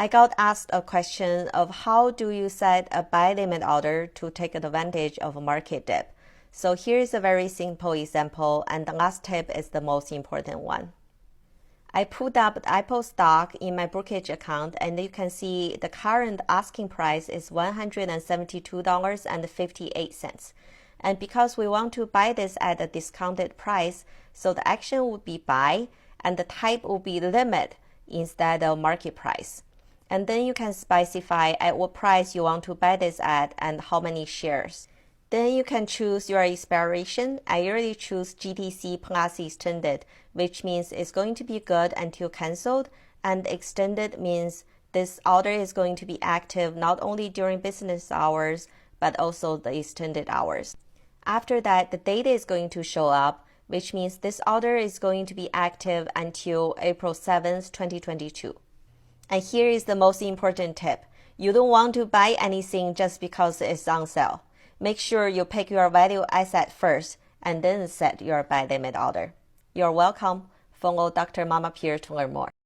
I got asked a question of how do you set a buy limit order to take advantage of a market dip. So here is a very simple example, and the last tip is the most important one. I pulled up Apple stock in my brokerage account, and you can see the current asking price is $172.58. And because we want to buy this at a discounted price, so the action would be buy, and the type will be limit instead of market price. And then you can specify at what price you want to buy this at and how many shares. Then you can choose your expiration. I usually choose GTC plus extended, which means it's going to be good until canceled, and extended means this order is going to be active not only during business hours, but also the extended hours. After that, the data is going to show up, which means this order is going to be active until April 7th, 2022. And here is the most important tip. You don't want to buy anything just because it's on sale. Make sure you pick your value asset first and then set your buy limit order. You're welcome. Follow Dr. Mama Pierre to learn more.